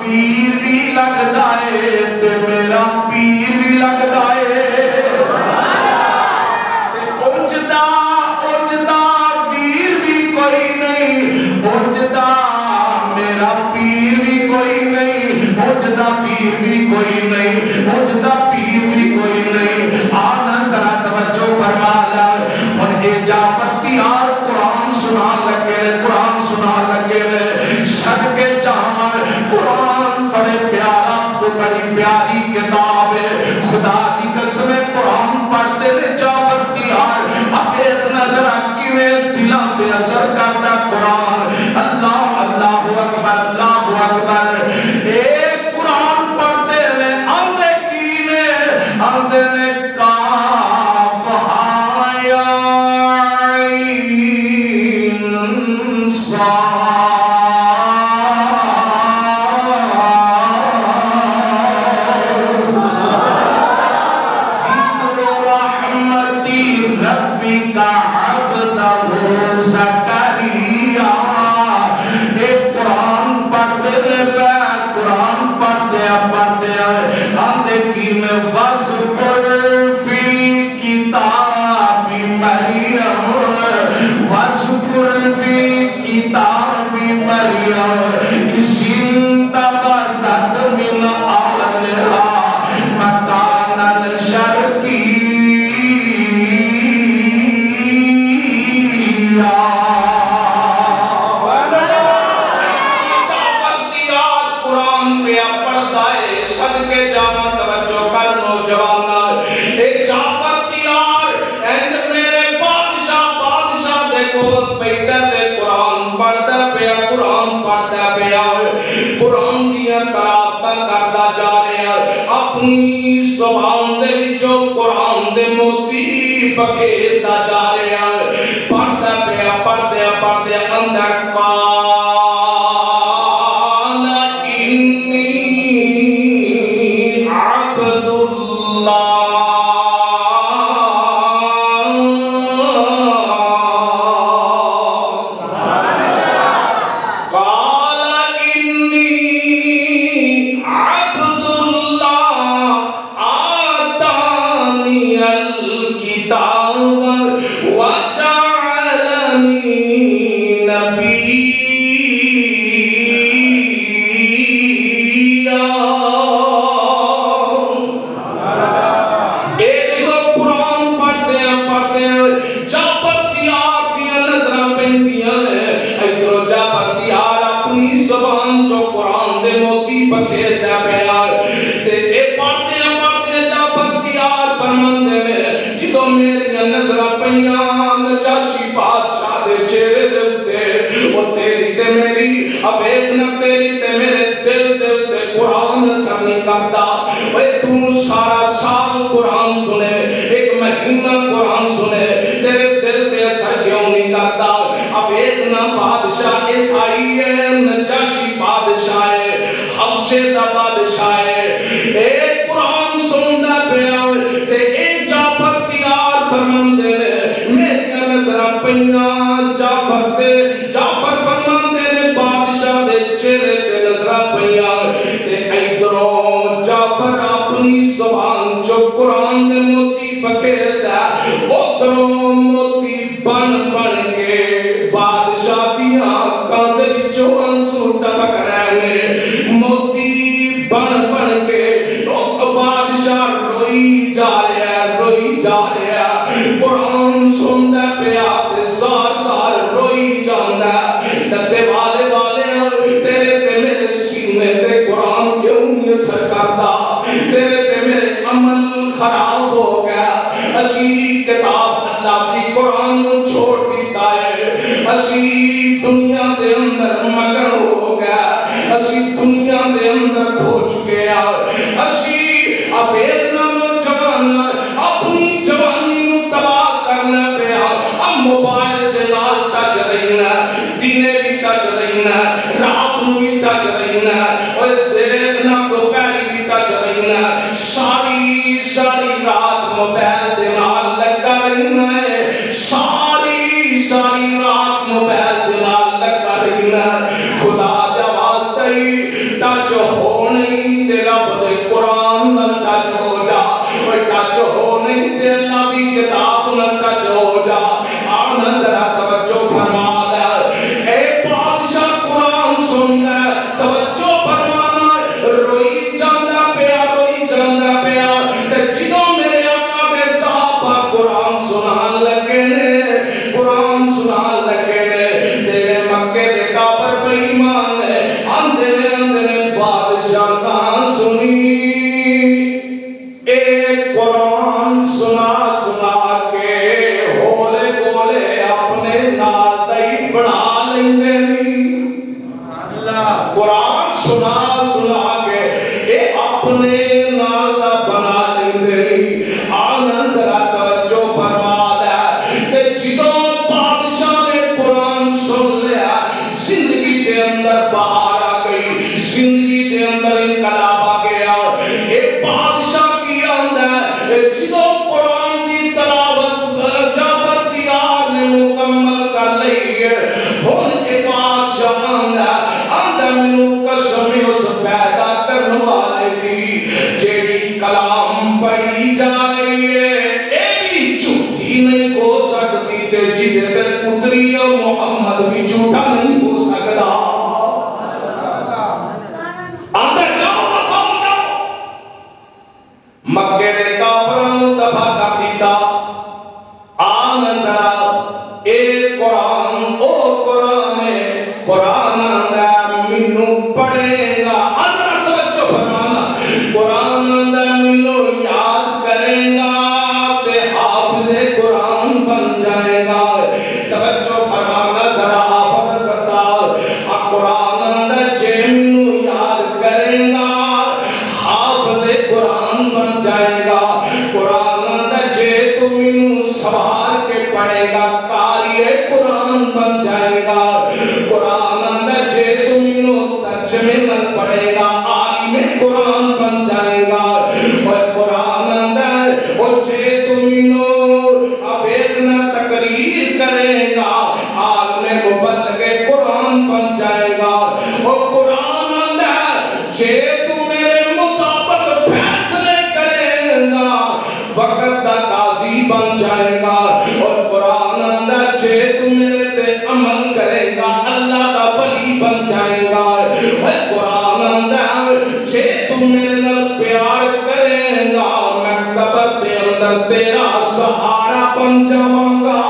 پیر بھی لگدا ہے تے میرا پیر بھی لگدا ہے تے اجدا پیر بھی کوئی نہیں اجدا میرا پیر بھی کوئی نہیں اجدا پیر بھی کوئی نہیں اجدا پیر بھی کوئی نہیں آنا ذرا توجہ فرما لا اور اے جعفر یار قرآن سنا لگے صدقے جہاں قرآن بڑے پیارا تو بڑی پیاری کتاب ہے خدا دی قسم قرآن پڑھتے نے جعفر یار اب ایک نظر کی میں دلوں تے اثر کرتا قرآن اللہ اللہ اکبر ایک قرآن پڑھتے نے آندے کی نے آندے نے کاف ہایا عین صاد زبان دے وچوں قرآن دے موتی بکھیردا جا رہا پڑھدا پیا پڑھدے اندر قال انی عبد اللہ سارا سال قرآن سنے ایک مہینہ قرآن سنے تیرے دل تے اثر کیوں نہیں کرتا اب اتنا بادشاہ عیسائی ہے نجاشی بادشاہ ہے حبشے دا بادشاہ ہے ایک قرآن سندا پیا تے اے جعفر تیار فرماندے نے میری نظر پیاں جعفر فرماندے نے بادشاہ دے چہرے تے نظر پیاں تے ادھروں جعفر اپنی زبان جو قرآن دے موتی بکھیردا ادھروں موتی بن کے بادشاہ دیاں اکھاں دے وچوں آنسو ٹپک رہے نے موتی بن کے بادشاہ روئی جا رہا قرآن سندا پیا تے سار روئی جاندا تے والے تیرے تے میرے سینے تے قرآن کیوں نہیں اثر کردا تیرے تے میرے عمل خراب ہو گیا اسی کتاب اللہ دی قرآن چھوڑ دیتا ہے اسی دنیا دے اندر مگن ہو گیا اسی دنیا دے اندر کھو چکے اسی اب اتنا نوجوان اپنی جوانی نو تباہ کرنا پیا اب موبائل دے نال ٹچ رہنا دینے بھی ٹچ رہنا رات نو بھی ٹچ رہنا اور دیکھنا دوپہر بھی ٹچ رہنا ساری رات موبائل دے نال لگا رہنا ہے ساری رات موبائل دے نال لگا رہنا خدا دا واسطہ ٹچ ہو سنا سنا کے اے اپنے نال دا بنا لیندے آنا ذرا توجہ فرما لے تے جدوں بادشاہ نے قرآن سن لیا زندگی دے اندر بہار آ گئی زندگی دے اندر انقلاب آ گیا اے بادشاہ کی آندا ہے جدوں قرآن دی تلاوت جعفر دیار نے مکمل کر لئی ہے ہن اے بادشاہ آندا مینوں قسم اس پیدا کرن والے دی جیڑی کلام پڑھی جا رہی ہے اے بھی جھوٹی نہیں ہو سکتی تے جدے تے اتری محمد بھی جھوٹا نہیں ہو سکتا مکے دے کافراں نوں دفع کر دیتا آ نظر اے قرآن او قرآن ہے قرآن آندا مینوں پڑھے گا حضرت توجہ فرمانا قرآن آندا مینوں یاد کرے گا تے حافظ قرآن بن جائے گا توجہ فرمانا ذرا حافظ سال قرآن آندا جے مینوں یاد کرے گا حافظ قرآن بن جائے گا قرآن آندا جے تو مینوں سوار کے پڑھے گا قاری قرآن بن جائے گا قرآن آندا جے تو مینوں ترجمے نال پڑھے گا عالم قرآن بن جائے گا اور قرآن آندا او جے تو مینوں ابیت نال تقریر کرے گا عالم مبلغ قرآن بن جائے گا اور قرآن آندا جے تو میرے مطابق فیصلے کرے گا وقت دا قاضی بن جائے گا اور قرآن آندا جے تو میرے تے عمل کرے گا اللہ دا ولی بن جائے گا اور قرآن آندا جے تو میرے نال پیار کرے گا میں قبر دے اندر تیرا سہارا بن جاواں گا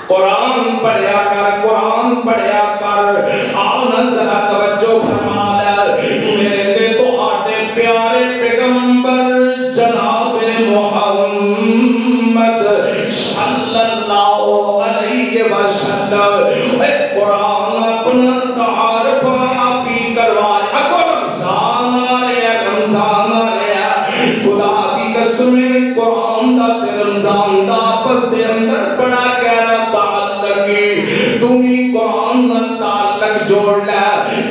قرآن پڑھیا کر قرآن پڑھیا کر آنا ذرا توجہ فرما لے میرے تے تہاڈے پیارے پیغمبر جناب محمد صلی اللہ علیہ وسلم اے قرآن اپنا تعارف آپ ہی کروائے اگر رمضان آ رہا رمضان آ رہا خدا دی قسم قرآن دا تے رمضان دا آپس دے اندر بڑا گہرا تعلق ہے تم ہی قرآن نال تعلق جوڑ لے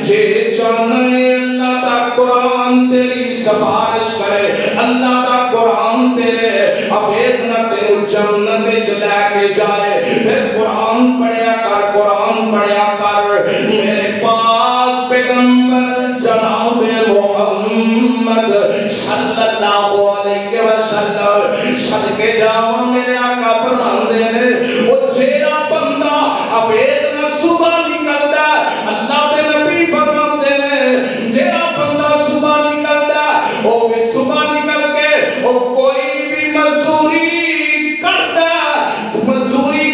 جے چاہنا ہے اللہ دا قرآن تیری سفارش کرے اللہ دا قرآن تیرے ابیت نہ تینو جنت وچ لے کے جائے پھر قرآن پڑھیا کر قرآن پڑھیا کر میرے پاک پیغمبر جناب محمد صلی اللہ علیہ وسلم صدقے جاواں میرے آقا فرماندے نے او جیڑا بندہ ابیت نہ صبح نکلدا اللہ دے نبی فرماندے نے جیڑا بندہ صبح نکلدا او صبح نکل کے او کوئی بھی مزدوری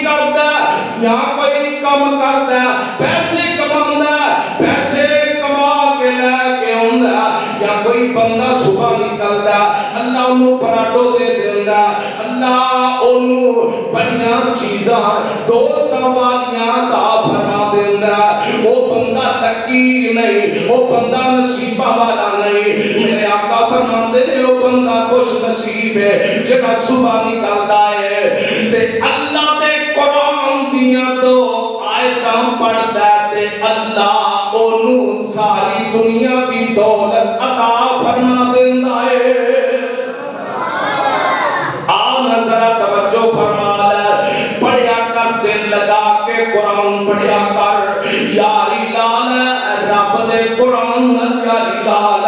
کردا یا کوئی کم کردا پیسے کماندا پیسے کما کے لے کے آندا یا کوئی بندہ صبح نکلدا اللہ انہوں پراٹو دے دیندا اللہ انہوں بڑیاں چیزاں دولتاں والیاں عطا فرما دیندا وہ بندہ لکی نہیں وہ بندہ نصیبہ والا نہیں میرے آقا فرماندے نے وہ بندہ خوش نصیب ہے جڑا صبح نکلدا ہے تے اللہ دے قرآن دیاں تو آیتاں پڑھدا تے اللہ اونوں ساری دنیا دی دولت عطا فرما دیندا ہے آنا ذرا توجہ فرما لے پڑھیا کر دل لگا کے قرآن پڑھیا کر یاری لال رب دے قرآن یاری لال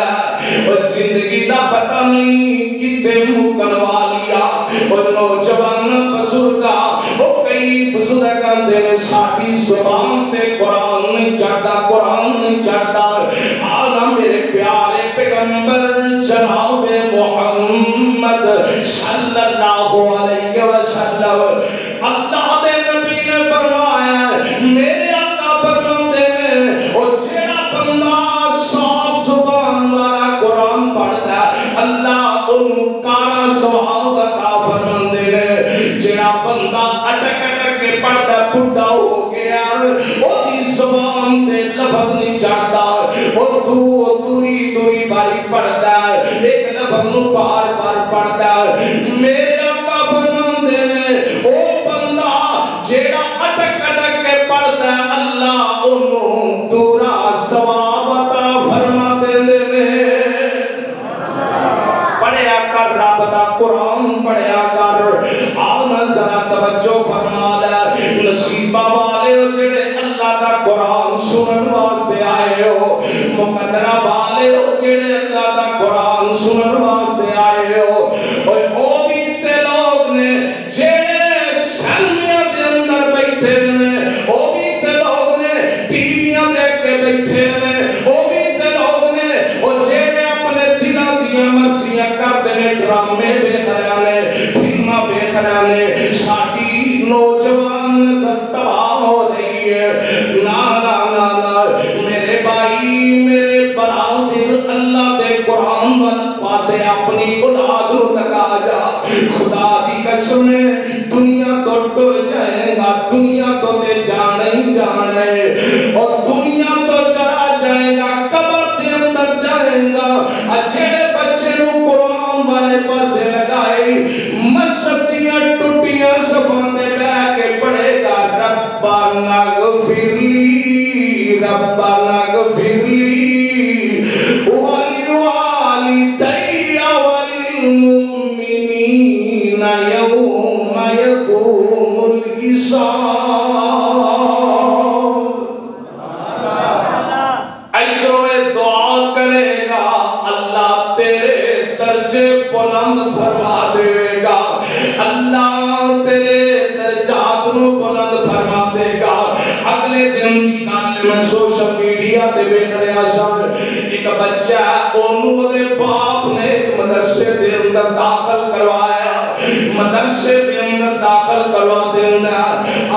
اور زندگی دا پتہ نہیں کتے مکن والیا اور نوجوان بزرگا وہ کئی بزرگ اندر ساڑھی زبان تے قرآن نہیں چڑھتا قرآن نہیں چڑھتا آنا میرے پیارے پیغمبر جناب محمد صلی اللہ علیہ وسلم اللہ دے نبی نے فرمایا میرے آقا فرماتے ہیں اور جیڑا بندہ صاف زبان والا قرآن پڑھتا اللہ انہوں کارا سوال عطا فرماتے ہیں جیڑا بندہ اٹک اٹک کے پڑھتا بڑھا ہو گیا وہ دی زبان تے لفظ لفظ نہیں چڑھتا اور دوری دوری باری پڑھتا ہے ایک لفظ نو بار بار پڑھتا ہے میرے آقا فرماندے نے او بندہ جیڑا اٹک اٹک کے پڑھتا ہے اللہ انہوں دورا ثواب عطا فرما دیندے نے پڑھیا کر رب دا قرآن پڑھیا کر آنا ذرا توجہ فرما لے نصیبہ والے ہو جڑے اللہ دا قرآن سنن واسطے آئے ہو مقدرہ والے ہو جڑے اللہ دا قرآن سنن واسطے آئے ہو اور او بھی تے لوگ نے جڑے سلمیاں دے اندر بیٹھے نے او بھی تے لوگ نے ٹی ویاں دیکھ کے بیٹھے نے او بھی تے لوگ نے او جڑے اپنے دلاں دیاں مرضیاں کرتے نے ڈرامے بے خیانے فلماں بے خیانے ساڈی نوجوان نسل تباہ ہو رہی ہے نا نا نا نا میرے بھائی میرے برادر اللہ دے قرآن وال پاسے اپنی اولاد نو لگا جا خدا دی قسم دنیا تو ٹر جائے گا دنیا تو تے جانا ہی جانا ہے اور دنیا تو چلا جائے گا قبر دے اندر جائے گا جڑے بچے نو قرآن والے پاسے لگائے مسجد دیاں ٹوٹیاں صفاں تے بیٹھ کے پڑھے گا ربنا اغفر لی ربنا اغفر لی ولوالدی وللمؤمنین یوم یقوم الحساب ادھر دعا کرے گا اللہ تیرے درجے بلند فرما دے گا اللہ تیرے درجات نو بلند فرما دے گا اگلے دن کی گل میں سوشل میڈیا تے ویکھ رہا سن ایک بچہ اونوں دے باپ نے ایک مدرسے دے اندر داخل کروایا مدرسے دے اندر داخل کروا دیندا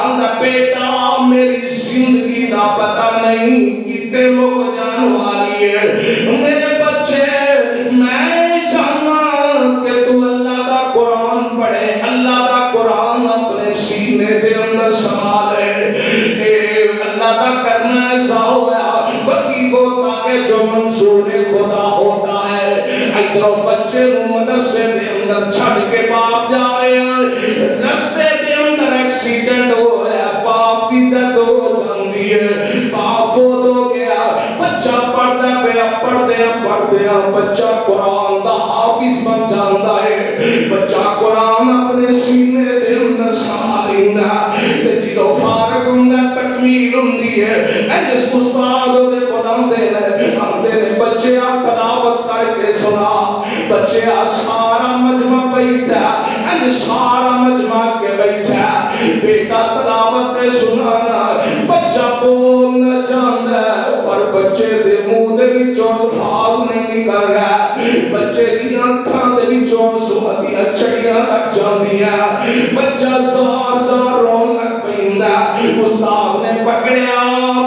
آندا بیٹا میری زندگی دا پتہ نہیں کتے مک جان والی ہے میرے بچے میں چاہنا کہ تو اللہ دا قرآن پڑھے اللہ دا قرآن اپنے سینے دے اندر سنبھالے اے اللہ دا کرنا ایسا ہوا بکی کو تاکہ جو منصور خدا ہوتا ہے ادھر بچے نو مدرسے دے اندر چھڑ کے باپ جا رہے ہیں رستے دے اندر ایکسیڈنٹ ہو رہا ہے باپ کی درد ہو جاندی ہے باپ فوت ہو گیا بچہ پڑھتا پیا پڑھدیا بچہ قرآن دا حافظ بن جاندا ہے بچہ قرآن اپنے سینے دے اندر سنبھالیندا تے جدوں فارغ ہوندا تکمیل ہوندی ہے جس استاد دے پڑھاندے نے بچے تلاوت کر کے سنا بچے سارا مجمع بیٹھا سارا مجمع کے بیٹھا بیٹا تلاوت دے سنانا بچہ بولنا چاہتا ہے پر بچے دے منہ دے وچوں الفاظ نہیں نکل رہا بچے دی اکھاں دے وچوں سوہ دیاں چڑیاں لگ جاندیاں بچہ زار زار رون لگ پیندا استاد نے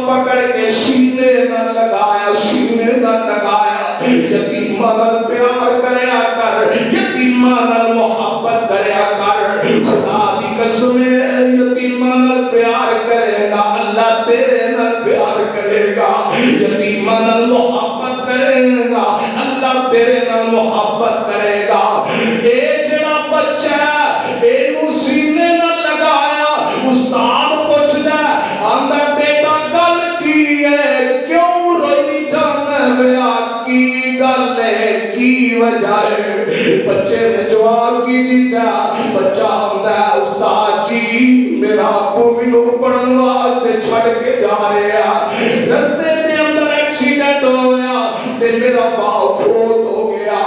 پکڑ کے سینے نہ لگایا یتیماں نال پیار کریا کر یتیماں نال محبت کریا کر خدا دی قسم یتیماں نال پیار کرے گا اللہ تیرے نال پیار کرے گا یتیماں نال محبت کرے گا اللہ تیرے نال محبت کرے گا اے جڑا بچہ اینو سینے نال لگایا استاد پوچھدا آندا بیٹا گل کی ہے کیوں روئی جانا بیا کی گل ہے کی وجہ ہے بچے نے جواب کی دیتا بچہ آندا استاد جی میرا ابو مینوں پڑھن واسطے چھڑ کے جا رہا رستے دے اندر ایکسیڈنٹ ہویا تے میرا باپ فوت ہو گیا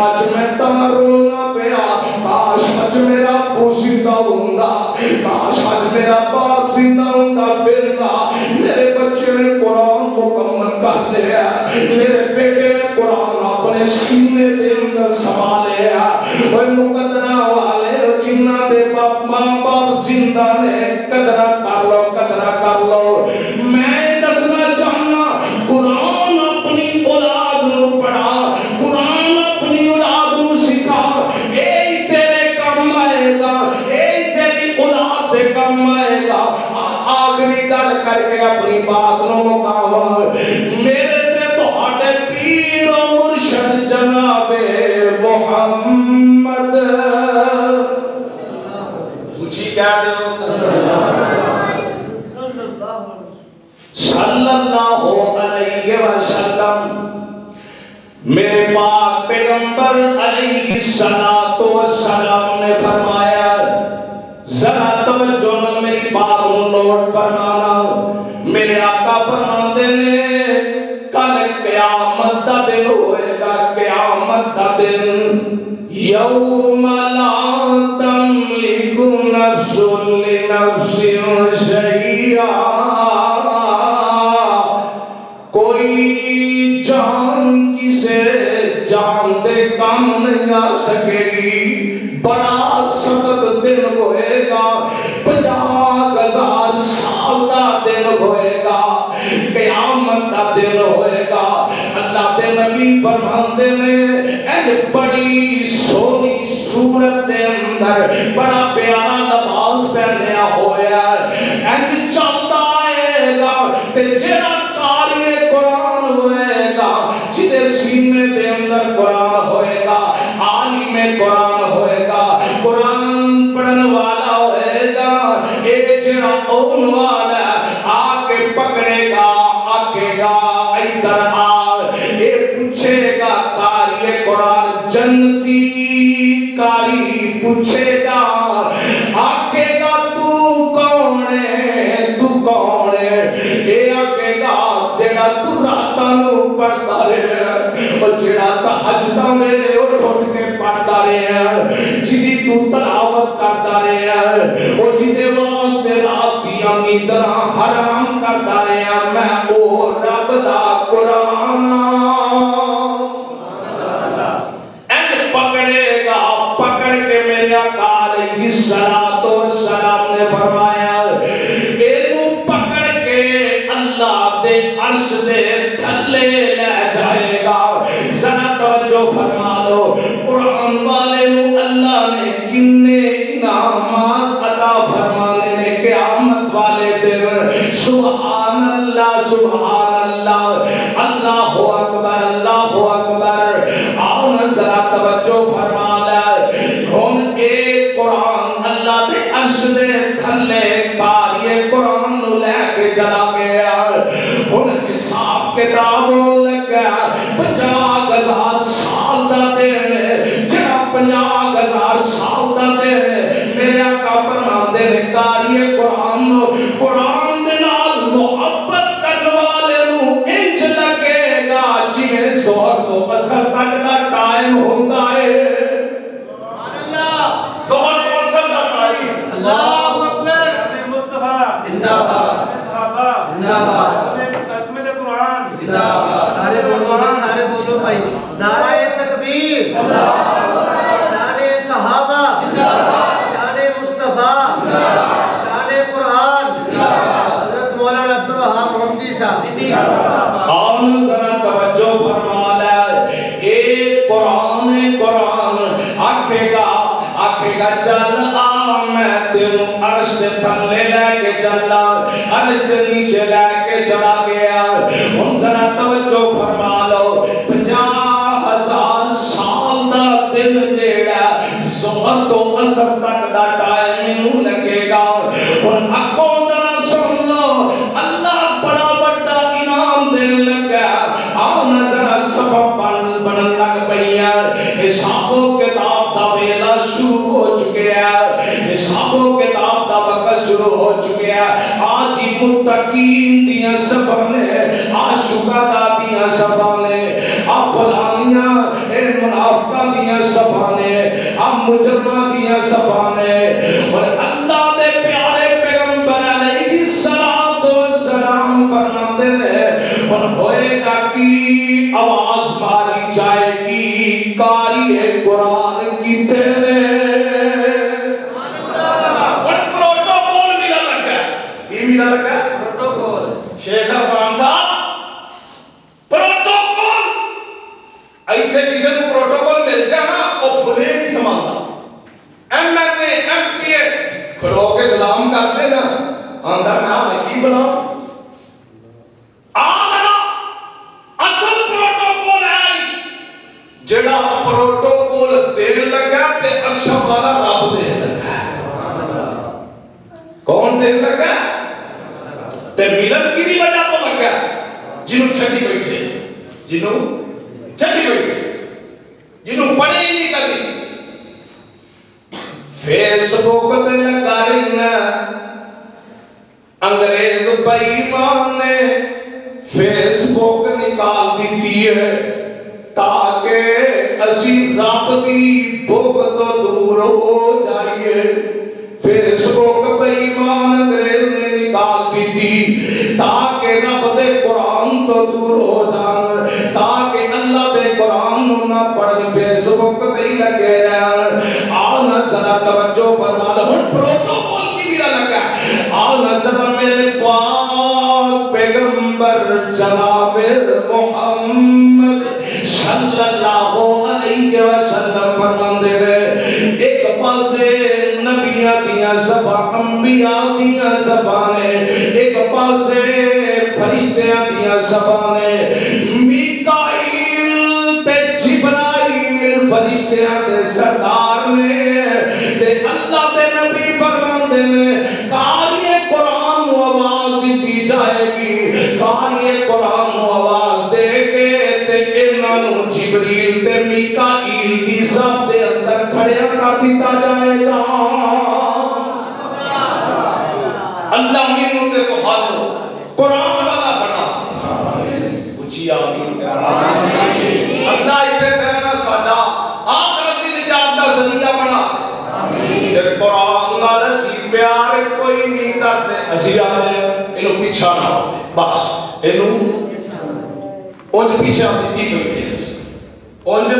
اج میں تاں رونا پیا کاش اج میرا ابو زندہ ہوندا کاش اج میرا باپ زندہ ہوندا پھردا میرے بچے نے قرآن مکمل کر لیا میرے بیٹے نے قرآن اپنے سینے دے اندر سنبھالیا اور مقدرہ والے جنہاں دے ماں باپ زندہ نے قدرہ کر لو میں دسنا چاہنا قرآن اپنی اولاد نو پڑھا قرآن اپنی اولاد نو سکھا اے تیرے کام آئے گا اے تیری اولاد دے کام آئے گا آخری گل کر کے اپنی بات نو مکاواں محمد اونچی کہہ دو صلی اللہ علیہ وسلم میرے پاک پیغمبر علیہ السلام نے فرمایا ذرا توجہ میری بات نوٹ فرمانا میرے آقا فرماتے نے کل قیامت دا دن ہوئے گا قیامت دا دن یوم لا تملک نفس لنفس شیئا کوئی جان کسے جان دے کام نہیں آ سکے گی بڑا سخت دن ہوئے گا 50,000 سال دا دن ہوئے گا قیامت دا دن ہوئے گا اللہ دے نبی فرماندے نے اے بڑی سونی صورت دے اندر بڑا پیارا لباس پہنیا ہویا اے چلتا آئے گا تے جڑا قاری قرآن ہوئے گا جدے سینے دے اندر قرآن ہوئے گا عالم قرآن ہوئے گا قرآن پڑھن والا ہوئے گا اے جڑا اون والا آ کے پکڑے گا آکے گا ادھر آ اے پوچھے گا قاری قرآن جنتی قاری پوچھے گا آکے گا تو کون ہے تو کون ہے اے آکے گا جڑا تو راتاں نو پڑھدا رہیا او جڑا تہجداں ویلے اٹھ کے پڑھدا رہیا جدی تو تلاوت کردا رہیا او جدے واسطے رات دیاں نیندراں حرام کردا رہیا میں او رب دا قرآن پکڑے گا پکڑ کے میرے آقا علیہ السلام نے فرمایا اینو پکڑ کے اللہ دے عرش دے تھلے لے جائے گا ذرا توجہ فرما لو قرآن والے نو اللہ نے کنے انعامات عطا فرمانے نے قیامت والے دن سبحان اللہ سبحان اللہ اللہ اکبر اللہ اکبر آؤ نا ذرا توجہ فرما لے ہن اے قرآن اللہ دے عرش دے تھلے قاری قرآن نو لے کے چلا گیا ہن حساب کتاب لگا 50,000 سال دا دن جڑا 50,000 سال دا دن میرے آقا فرماندے نے قاری قرآن نو قرآن دے نال محبت کرن والے نو انج لگے گا جویں ظہر تو عصر تک دا ٹائم ہوندا ہے سبحان اللہ ظہر تو عصر دا ٹائم اللہ اکبر مصطفی زندہ باد صحابہ زندہ باد تکمیل قرآن زندہ باد سارے بولو بھائی نعرہ تکبیر اللہ اکبر شان صحابہ زندہ باد شان مصطفی زندہ باد شان قرآن زندہ باد حضرت مولانا عبد الوہاب محمدی صاحب زندہ باد اور ذرا توجہ فرما لے اے قرآن آکھے گا چل آ میں تینوں عرش دے تھلے لے کے چلا عرش دے نیچے لے کے چلا گیا ہن ذرا توجہ فرما لو 50,000 سال دا دن جیڑا ظہر تو عصر تک دا ٹائم نو لگے گا ہن اگوں ذرا سن لو اللہ بڑا بڑا انعام دین لگا آؤ نا ذرا سبب بنن لگ پئیاں حساب و کتاب دا ویلا شروع ہو چکیا حساب و کتاب دا وقت شروع ہو چکیا آج ہی متقین دیاں صفاں نے آج شہداء دیاں صفاں نے آ فلانیاں اے منافقاں دیاں صفاں نے آ مجرماں دیاں صفاں نے اور اللہ دے پیارے پیغمبر علیہ السلام فرماندے نے اور ہوئے گا کی آواز ماری جائے گی قاری قرآن کی تیرے اور پروٹوکول ملا لگا یہ ملا لگا پروٹوکول شیخ فرمان صاحب پروٹوکول ایتھے کسی کو پروٹوکول مل جانا وہ کھلے نہیں Samanta M L A M P A کھلو کے سلام کر لینا آندہ میں آپ کی بناؤ جڑا پروٹوکول بیٹھے جنہوں چڑھی بیٹھے جنہوں پڑھے ہی نہیں کدی فیس بک تے لگا رہنا انگریز بے ایمان نے فیس بک نکال دیتی ہے تاکہ اسی رب دی بھوک تو دور ہو جائیے فیس بک بے ایمان انگریز نے نکال دیتی تاکہ رب دے قرآن تو دور ہو جان تاکہ اللہ دے قرآن نہ پڑھ فیس بک تے ہی لگے رہن آنا ذرا توجہ فرما لو ہن پروٹوکول کی بھی لگا آنا ذرا میرے پاک پیغمبر جناب محمد صلی اللہ علیہ وسلم فرماندے رہے ایک پاسے نبیاں دیاں زباں انبیاء دیاں زبانیں ایک پاسے فرشتیاں دیاں زبانیں میکائیل تے جبرائیل فرشتیاں دے سردار نے تے اللہ دے نبی فرماندے نے قاری قرآن کو آواز دی جائے گی قاری قرآن کو آواز دے کے تے انہاں جبریل تے میکائیل دی صف دے اندر کھڑیا کر دیتا جائے گا اللہ مینوں تے کو حالو قرآن والا بنا اچھی آمین اللہ اتنے کہنا ساڈا آخرت دی نجات دا ذریعہ بنا تے قرآن نال اسی پیار کوئی نہیں کرتے اسی آدھے انہوں پیچھا نہ ہو بس انہوں اونج پیچھا دیتی بیٹھے اونج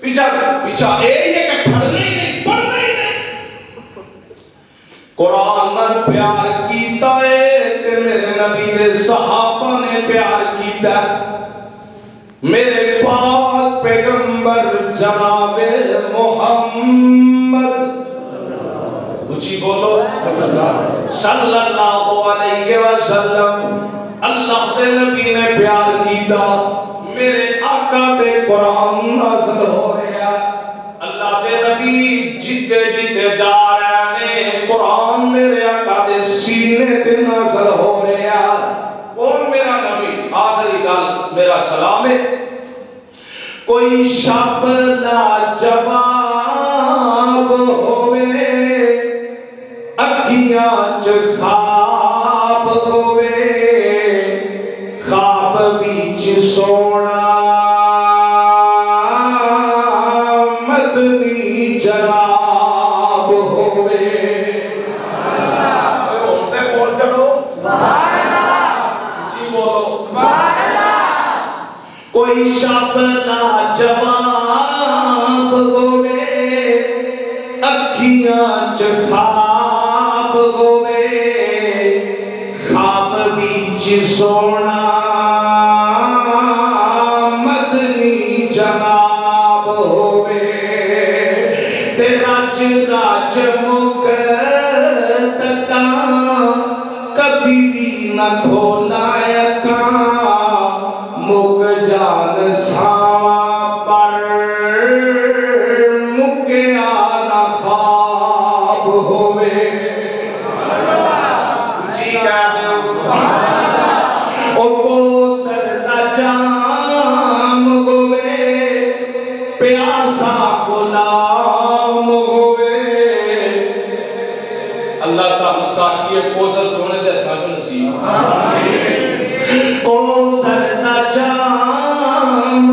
پیچھا اے یہ کہ پڑھنا ہی نہیں قرآن نال پیار کیتا ہے تے میرے نبی دے صحابہ نے پیار کیتا میرے پاک پیغمبر جناب محمد کچھ بولو صلی اللہ علیہ وسلم اللہ دے نبی نے پیار کیتا میرے آقا دے قرآن نازل ہو رہا اللہ دے نبی جتے جتے جا رہے ہیں قرآن میرے آقا دے سینے تے نازل ہو رہا کون میرا نبی آخری گل میرا سلام ہے کوئی شب لا جواب ہوئے اکھیاں چ خواب ہوئے خواب وچ سونا مدنی جناب ہوئے ہوندے بول چڑھو سبحان اللہ جی بولو سبحان اللہ کوئی شب لا جواب ہوئے اکھیاں چ خواب ہوئے خواب وچ سونا مدنی جناب ہوئے تے راج راج مک تکا کبھی بھی نہ کھولا اکاں مک جان ساواں پر مکیا نہ خواب ہوئے جی کہہ دو او کو سردا جام ہوئے پیاسا غلام ہوئے اللہ صاحب ساکیے کوثر سونے دے ہتھاں وچ نصیب او سردا جام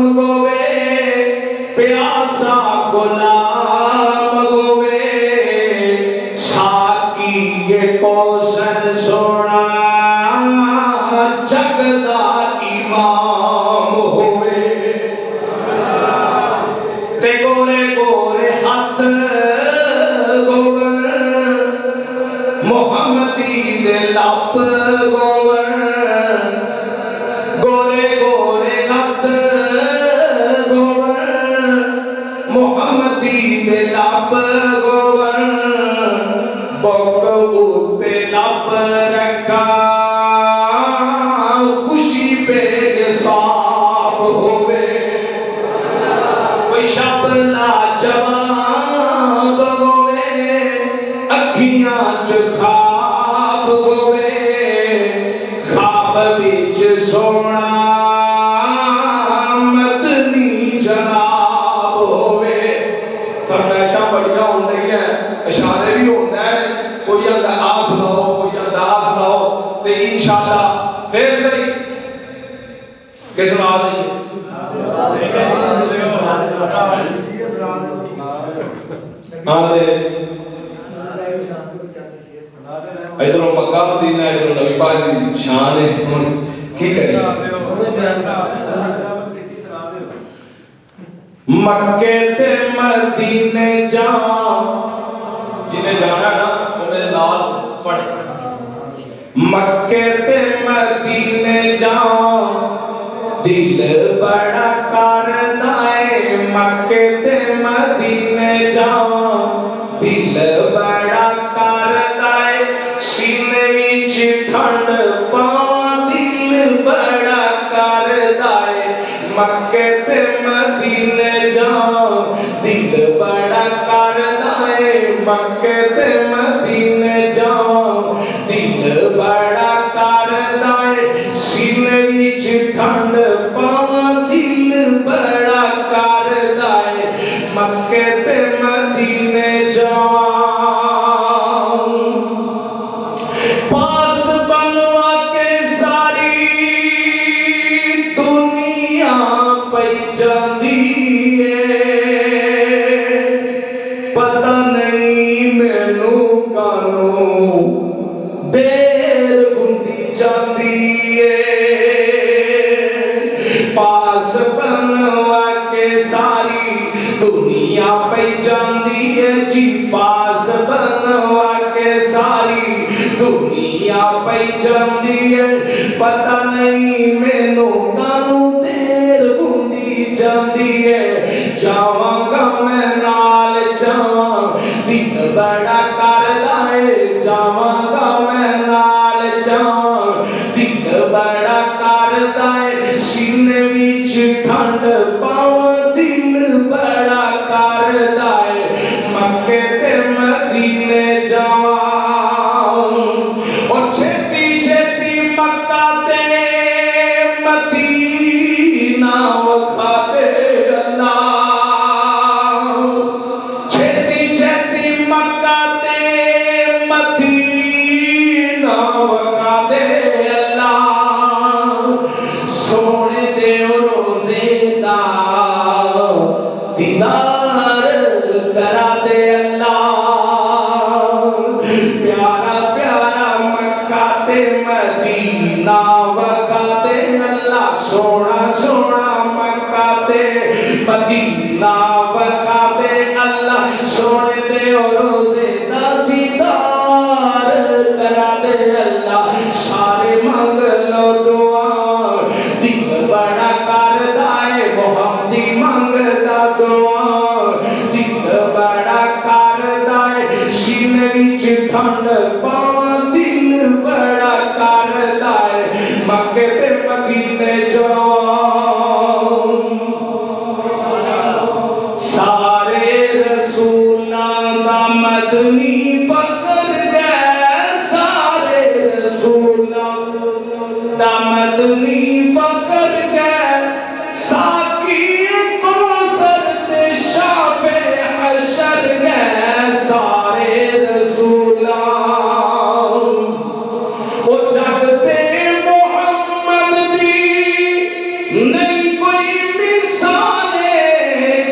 کہ سنا دیں ادھر مکہ مدینہ ادھر نبی پاک دی شان ہے کی کریں مکے تے مدینے جاؤں جنہیں جانا نا وہ میرے نال پڑھے مکے تے مدینے جاؤں دل بڑا کردا ہے مکے تے مدینے جاؤں دل بڑا کردا ہے سینے وچ ٹھنڈ پاواں دل بڑا کردا ہے مکے تے مدینے جاؤں دل بڑا کردا ہے مکے تے مدینے جاؤں دل بڑا کردا ہے سینے وچ ٹھنڈ پاواں دل بڑا کردا ہے مکے تے مدینے جاؤں پاس بنوا کے ساری دنیا پئی جاندی ہے پتہ نہیں مینوں کانوں دیر ہوندی جاندی ہے پاس بنوا کے ساری دنیا پئی جاندی ہے جی پاس بنوا کے ساری دنیا پئی جاندی ہے پتہ نہیں مینوں کانوں دیر ہوندی جاندی ہے جاواں گا میں نال جاواں دل بڑا کردا ہے جاواں گا میں نال جاواں دل بڑا کردا ہے سینے وچ ٹھنڈ پاواں دل بڑا کردا ہے مکے تے مدینے جاواں او چھتی چھتی مکہ تے مدینہ وکھا دے اللہ چھتی چھتی مکہ تے مدینہ وکھا دے اللہ سونے دے روزے دا دیدار کرا دے اللہ پیارا پیارا مکہ تے مدینہ وکھا دے اللہ سونا سونا مکہ تے مدینہ وکھا دے اللہ سونے دے روزے دا دیدار کرا دے اللہ سارے منگ لو دعا دل بڑا کردا ہے محمدی منگدا دعا دل بڑا کردا ہے سینے وچ ٹھنڈ پاواں دل بڑا کردا ہے مکے تے مدینے جاؤں سارے رسولاں دا مدنی فخر گئے سارے رسولاں دا مدنی فخر گئے ساقی کوثر تے شافع حشر گئے سارے رسولاں او جگ تے محمد دی نہیں کوئی مثال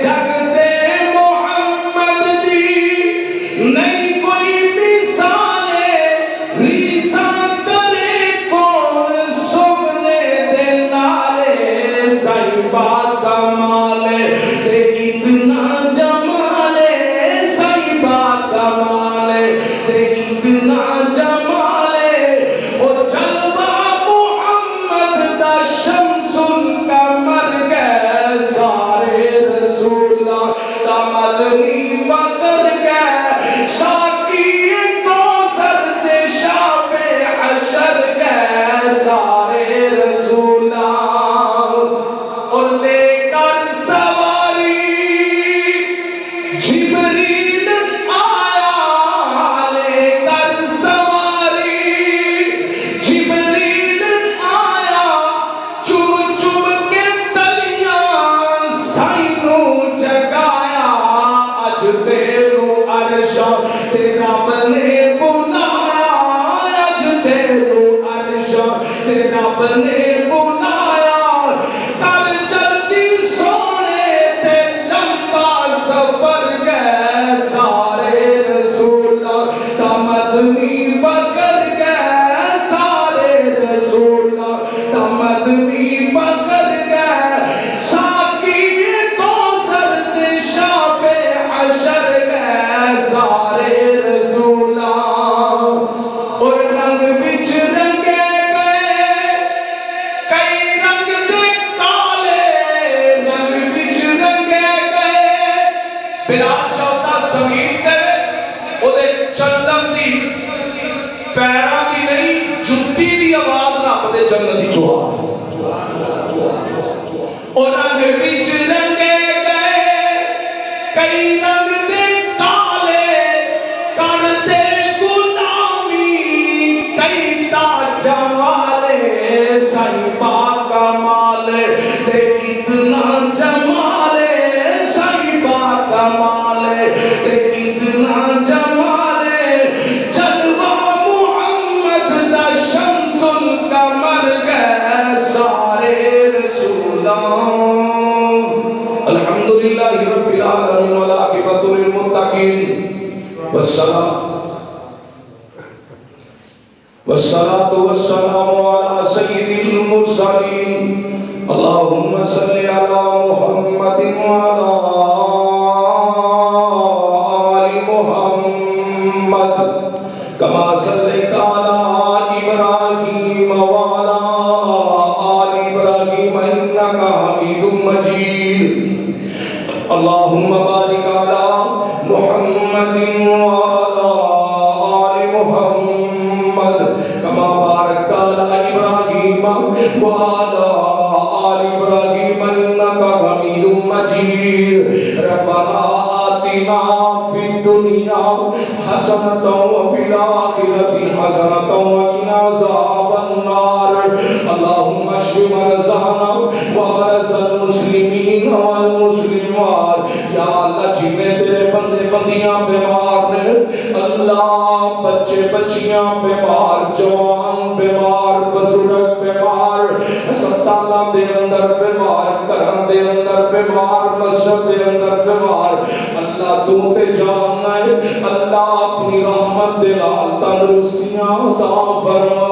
جگ تے محمد دی نہیں کوئی مثال ریساں کرے کون سونے دے نالے صحیبہ کمال تے اتنا جمال صحیبہ کمال تے اتنا جمال او جلوہ محمد دا شمس القمر گئے سارے رسولاں دا مدنی فخر گئے ساقی کوثر تے شافع حشر گئے سارے رسولاں اور لے کر سواری جبریل آیا لے کر سواری جبریل آیا چوم چوم کے تلیاں سائنوں جگایا اج تینوں عرشاں تے رب نے بلایا اج تینوں عرشاں تے رب نے بلایا الحمدللہ رب العالمین والعاقبۃ للمتقین والصلاة والسلام على سید المرسلین اللہم صلی علی محمد وعلی آل محمد کما صلیت علی ابراہیم وعلی آل ابراہیم انک حمید مجید اللہم بارک علی محمد وعلی آل محمد کما بارکت علی ابراہیم وعلی آل ابراہیم انک حمید مجید ربنا آتنا فی الدنیا حسنۃ وفی الآخرۃ حسنۃ وقنا عذاب النار اللہم اشف مرضانا ومرضى المسلمین والمسلمات یا اللہ جتنے تیرے بندے بندیاں بیمار نے اللہ بچے بچیاں بیمار جوان بیمار بزرگ بیمار ہسپتالاں دے اندر بیمار گھراں دے اندر بیمار مسجد دے اندر بیمار اللہ تو تے جاننا ہے اللہ اپنی رحمت دے نال تندرستیاں عطا فرما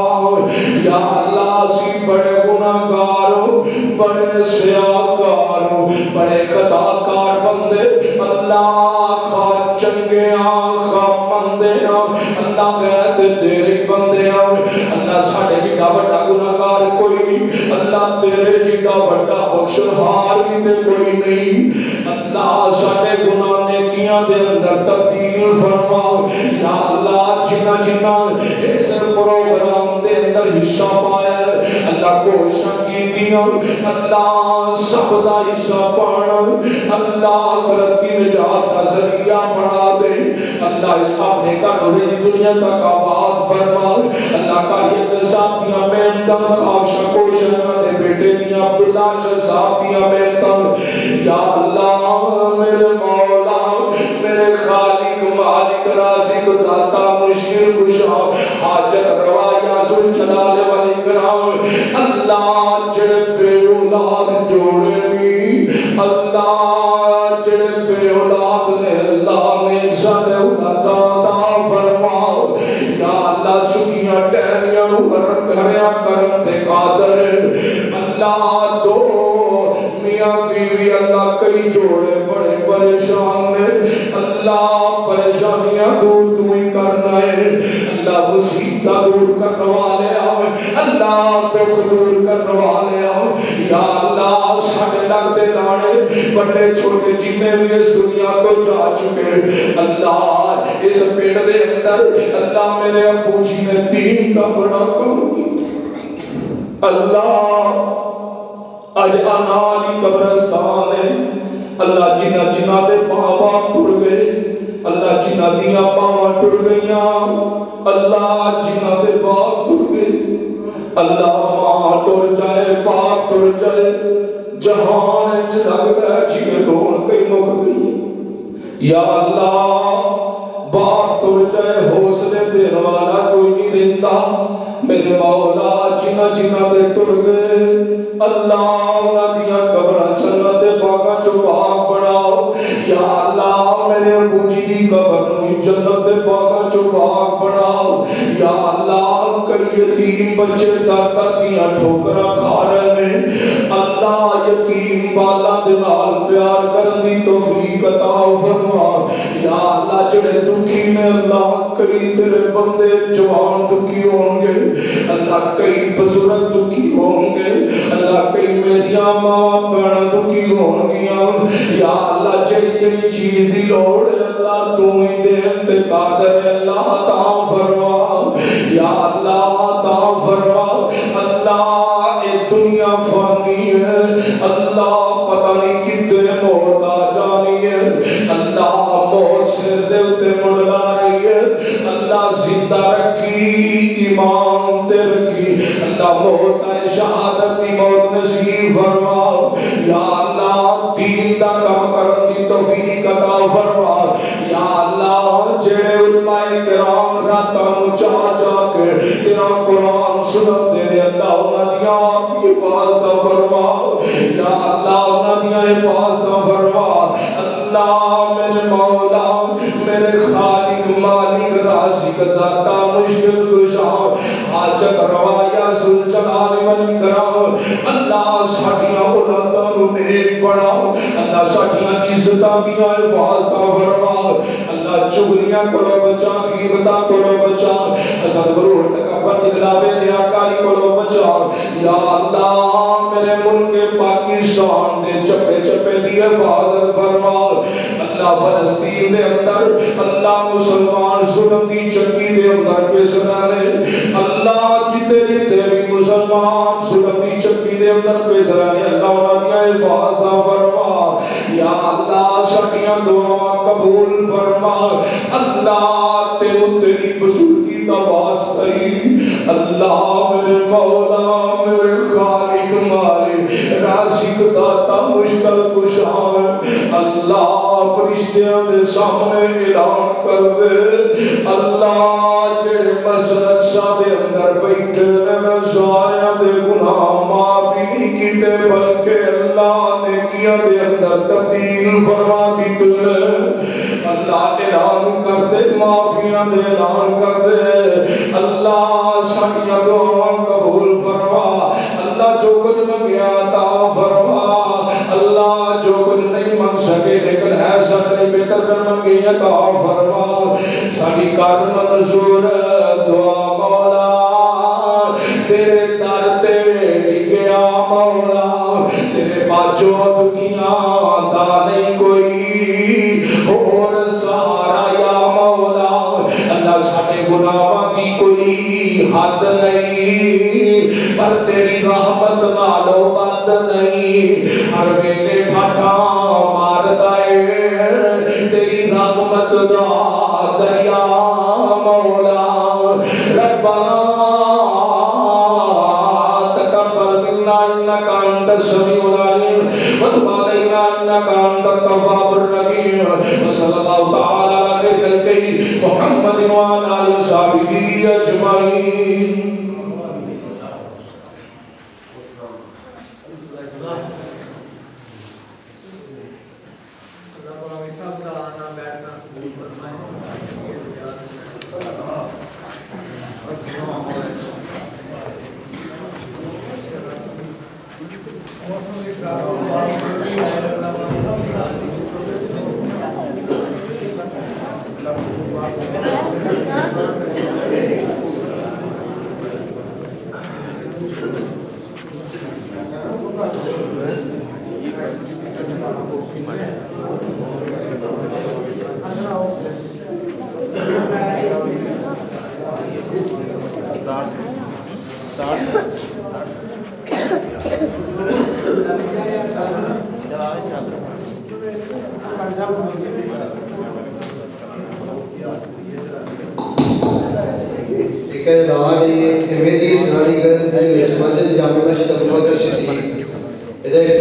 یا اللہ اسی بڑے گناہگار بڑے سیاہکار بڑے خطاکار بندے اللہ خواہ چنگے خواہ مندے اللہ کہتے تیرے بندے اللہ ساڑھے جیڑا بڑا گناہگار کوئی نہیں اللہ تیرے جیڑا بڑا بخشنہار بھی دے کوئی نہیں اللہ ساڑھے گناہ نیکیاں دے اندر تبدیل فرما یا اللہ جنہ جنہ اس پروگرام دے اندر حصہ پایا اللہ کوشاں کی دیا اللہ سب دا حصہ پانا اللہ آخرت کی نجات کا ذریعہ بنا دے اللہ اس اپنے کا نوری دنیا تک آباد فرما اللہ کاریت صاحب دیا محنتاں آفشا کوشاں دے بیٹے دیا عبداللہ شاہ صاحب دیا محنتاں یا اللہ میرے مولا میرے خالق مالک رازق داتا مشکل کشا حاجت روا یا ذل جلال والاکرام اللہ جڑے بے اولاد جوڑے نی اللہ جڑے بے اولاد نے اللہ نے سارے اولاداں عطا فرما یا اللہ سکیاں ٹہنیاں نو گھریاں کرن تے قادر اللہ دو میاں بیوی اللہ کئی جوڑے بڑے پریشان نے اللہ پریشانیاں دور تو ہی کرنا ہے اللہ مصیبتہ دور کرنے والے آئے اللہ دکھ دور کرنے والے آئے یا اللہ ساڑھے لگ دے لانے بڑے چھوٹے جنہیں بھی اس دنیا کو جا چکے اللہ اس پیڑ دے اندر اللہ میرے ابو جی نے دین کا بڑا کم کی اللہ آج آنالی قبرستان ہے اللہ جنہ جنہ دے بابا ٹر گئے اللہ جنہ دیا پاواں ٹر گئیاں اللہ جنہ دے باپ ٹر گئے اللہ ماں ٹر جائے باپ ٹر جائے جہان انج لگتا ہے جیویں دون کئی مک گئی یا اللہ باپ ٹر جائے حوصلے دین والا کوئی نہیں رہتا میرے مولا جنہ جنہ دے ٹر گئے اللہ انہاں دیاں قبراں جنت دے باغاں چوں باغ بناؤ یا اللہ میرے ابو جی دی قبر نوں جنت دے باغاں چوں باغ بناؤ یا اللہ کئی یتیم بچے در دیاں ٹھوکراں کھا رہے ہیں اللہ یتیم بالا دے نال پیار کرن دی توفیق عطا فرما یا اللہ جڑے دکھی نے اللہ کئی تیرے بندے جوان دکھی ہوں گے اللہ کئی بزرگ دکھی ہوں گے اللہ کئی میریاں ماں بہن دکھی ہوں گیاں یا اللہ جڑی جڑی چیز دی لوڑ اللہ تو ہی دے تے قادر اللہ عطا فرما یا اللہ عطا فرما اللہ اے دنیا فانی ہے اللہ پتہ نہیں کتنے موت آ جانی ہے اللہ موت سر دے اتے مڑلا رہی ہے اللہ زندہ رکھی ایمان دے رکھی اللہ موت ہے شہادت دی موت نصیب فرما یا اللہ دین دا کام کرن دی توفیق عطا فرما یا اللہ جڑے علماء کرام راتاں نوں چاہ چاہ کے تیرا قرآن سنت دے اللہ انہاں دی آپ کی حفاظت فرما یا حفاظت فرما اللہ میرے مولا میرے خالق مالک رازق داتا مشکل کشا حاجت روا یا ذوالجلال والاکرام اللہ ساڈیاں اولاداں نوں نیک بناؤ اللہ ساڈیاں عزتاں دیاں حفاظت فرما اللہ چغلیاں کولوں بچا غیبتاں کولوں بچا حسد غرور تکبر دکھلاوے ریاکاری کولوں بچا یا اللہ میرے ملک پاکستان دے چپے چپے دی حفاظت فرما اللہ فلسطین دے اندر اللہ مسلمان ظلم دی چکی دے اندر پس رہے اللہ جتے جتے بھی مسلمان ظلم دی چکی دے اندر پس رہے اللہ انہاں دی حفاظت فرما یا اللہ ساڈیاں دعاواں قبول فرما اللہ تیری بزرگی دا واسطہ اللہ میرے مولا میرے خالق مالک رازق داتا مشکل کشا اللہ فرشتیاں دے سامنے اعلان کر دے اللہ جڑے مسجد اقصی دے اندر بیٹھے نے سارے دے گناہ معافی نہیں کیتے بلکہ اللہ نے کیا دے اندر تبدیل فرما دیتے اللہ اعلان کر دے معافیاں دے اعلان کر دے اللہ ساڈیاں دعاواں قبول فرما اللہ جو کچھ منگیا عطا فرما اللہ جو کچھ نہیں مانگ سکے لیکن ہے سب نے بہتر کر منگی عطا فرما ساری کار منظور دعا مولا تیرے در تے ڈگیا مولا تیرے باجوں دکھیاں دا نہیں کوئی اور سہارا یا مولا اللہ سارے گناہاں دی کوئی حد نہیں پر تیری رحمت نالو بد نہیں ہر ویلے ٹھاٹا ماردا اے تیری رحمت دا دریا مولا ربنا تقبل منا انك انت السميع العليم وتب علينا انك انت التواب الرحيم وصلى الله تعالى على خير خلقه محمد وعلى اله وصحبه اجمعين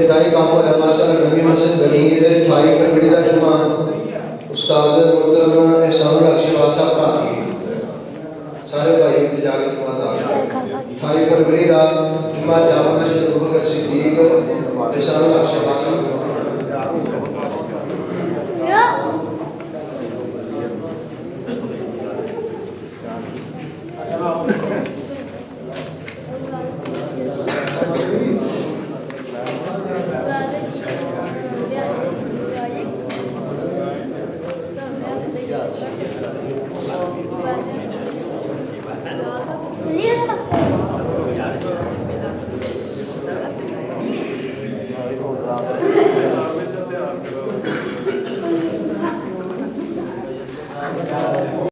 ابتدائی کام ہوا ہے ماشاء اللہ نبی مسجد بنی ہے 28 فروری کا جمعہ استاد محترم احسان الحق شہباز صاحب کا سارے بھائی انتظار کے بعد آ گئے 28 فروری کا جمعہ جامع مسجد ابوبکر صدیق احسان الحق شہباز صاحب